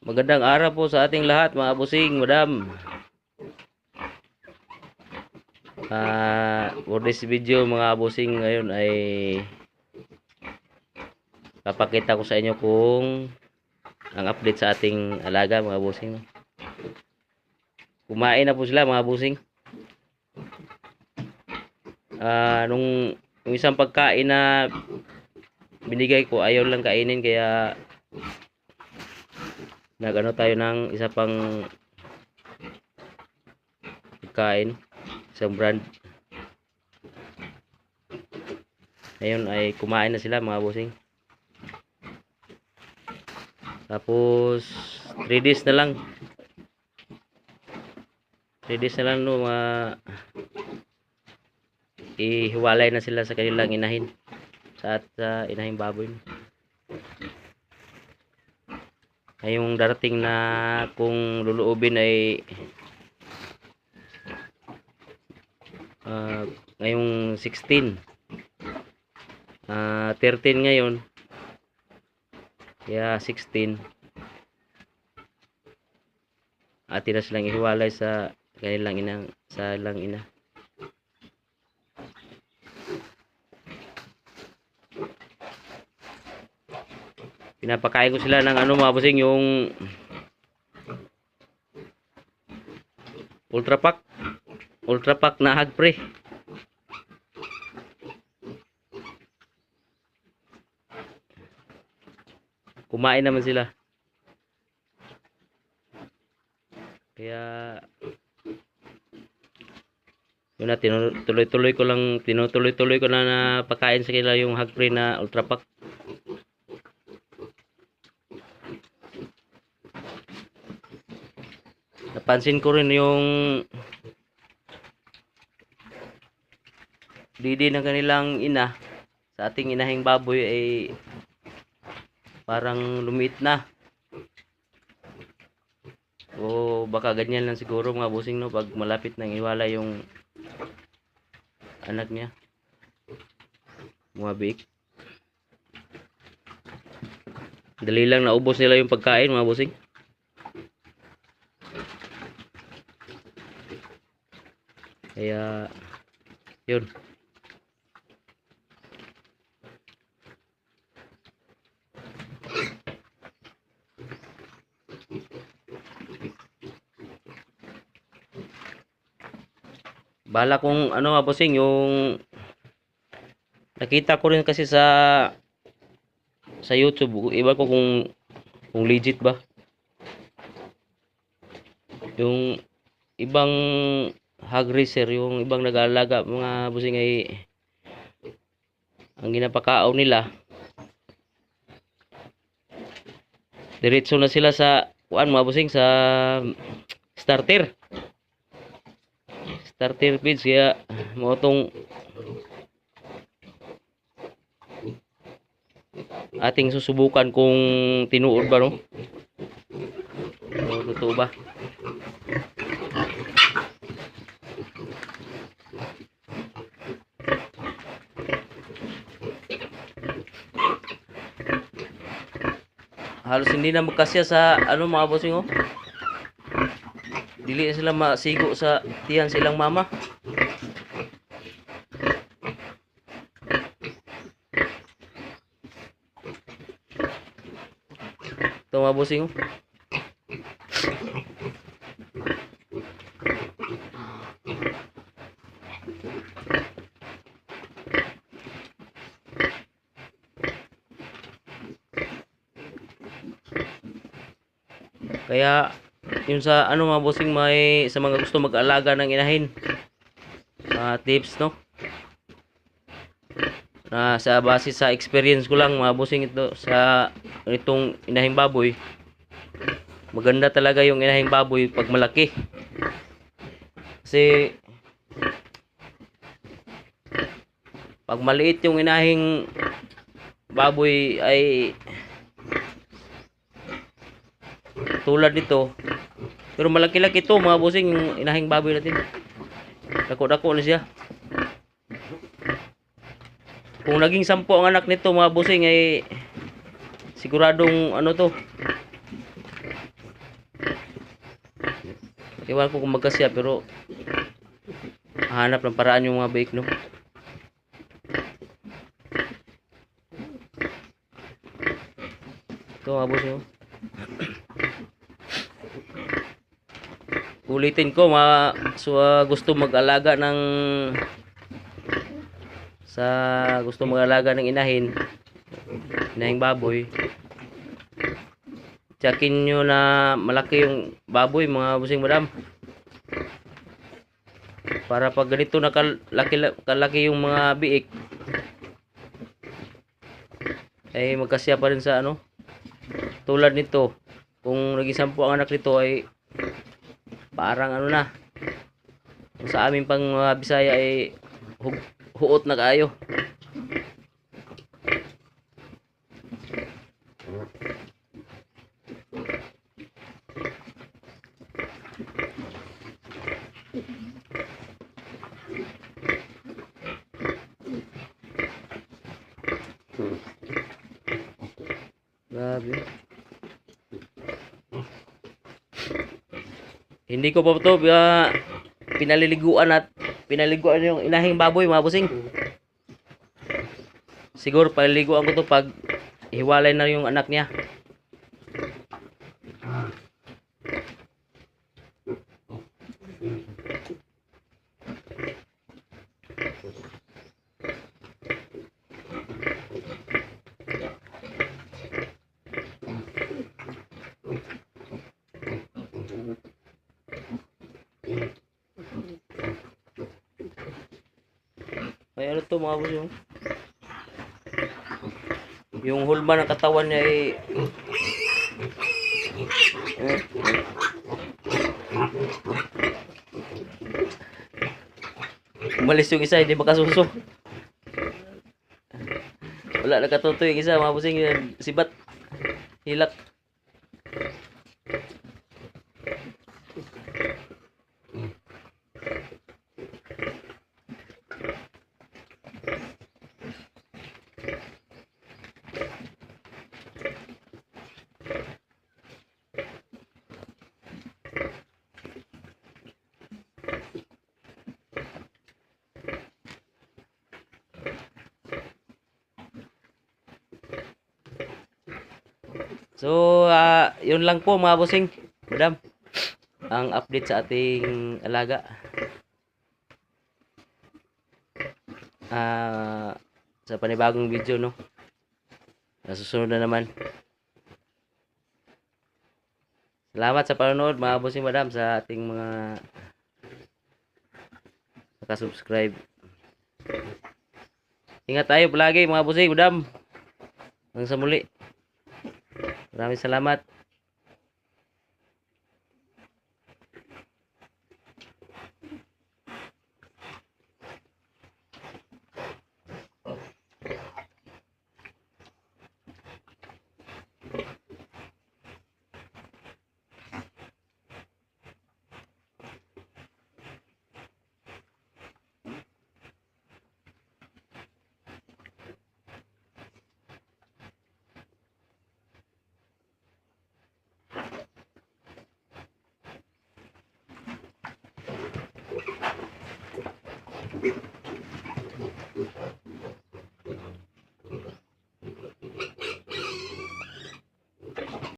Magandang araw po sa ating lahat, mga busing, madam. For this video, mga busing, ngayon ay papakita ko sa inyo kung ang update sa ating alaga, mga busing. Kumain na po sila, mga busing. Nung isang pagkain na binigay ko, ayaw lang kainin, kaya nagano tayo ng isa pang pagkain, isang brand. Ngayon ay kumain na sila, mga busing. Tapos 3 days na lang. 3 days na lang, no, ihiwalay na sila sa kanilang inahin sa inahing baboy. Ngayong darating na kung luluubin ay ngayong 16, 13 ngayon, kaya 16 atin na silang ihiwalay sa kanilang ina. Pinapakain ko sila ng mga busing, yung ultra pack na hog pre. Kumain naman sila, kaya yun na, tinutuloy ko na pakain sa kanila yung hog pre na ultra pack. Napansin ko rin yung didi ng kanilang ina sa ating inahing baboy ay parang lumiit na. O baka ganyan lang siguro, mga busing, no, pag malapit nang iwala yung anak niya, mga biik. Dali lang naubos nila yung pagkain, mga busing. Kaya yun, bala kung mga busing, yung nakita ko rin kasi sa YouTube, iba ko kung legit ba yung ibang hog raiser, yung ibang nag-aalaga, mga busing, ay ang ginapakaon nila, diretso na sila sa mga busing, sa starter feeds. Kaya mo tong ating susubukan kung tinuod ba, no, o totoo ba. Halos hindi na magkasya sa mga bossing, oh. Dili sila masigo sa tiyan silang mama. Ito, mga bossing, oh. Kaya yun sa mga bossing, may sa mga gusto mag-alaga ng inahin, tips, no, na sa base sa experience ko lang, mga bossing, ito sa itong inahing baboy, maganda talaga yung inahing baboy pag malaki. Kasi pag maliit yung inahing baboy ay tulad nito, pero malaki-laki ito, mga busing, yung inahing baboy natin. Dako-dako na siya. Kung naging 10 ang anak nito, mga busing, ay siguradong to, Ewan ko kung magkasya, pero hanap ng paraan yung mga biik, no? Ito mga boss, no? Ulitin ko, gusto mag-alaga ng inahing baboy. Tsakin nyo na malaki yung baboy, mga busing madam. Para pag ganito na kalaki yung mga biik, ay magkasya pa rin sa ano. Tulad nito, kung naging 10 ang anak nito ay parang ano na. Sa amin pang Bisaya ay huot na kaayo. Grabe. Hindi ko pa ito pinaliguan yung inahing baboy, mga busing. Siguro paliguan ko to pag hiwalay na yung anak niya. Ay ano to mga boss, yung hulma ng katawan niya ay umalis yung isa, hindi makasuso. Wala nakatutoy yung isa, mga bossing, sibat, hilak. So, yun lang po mga bossing, madam, ang update sa ating alaga. Sa panibagong video, no? Nasusunod na naman. Salamat sa panonood mga bossing, madam, sa ating mga nakasubscribe. Ingat tayo palagi mga bossing, madam. Hanggang sa muli. Maraming salamat.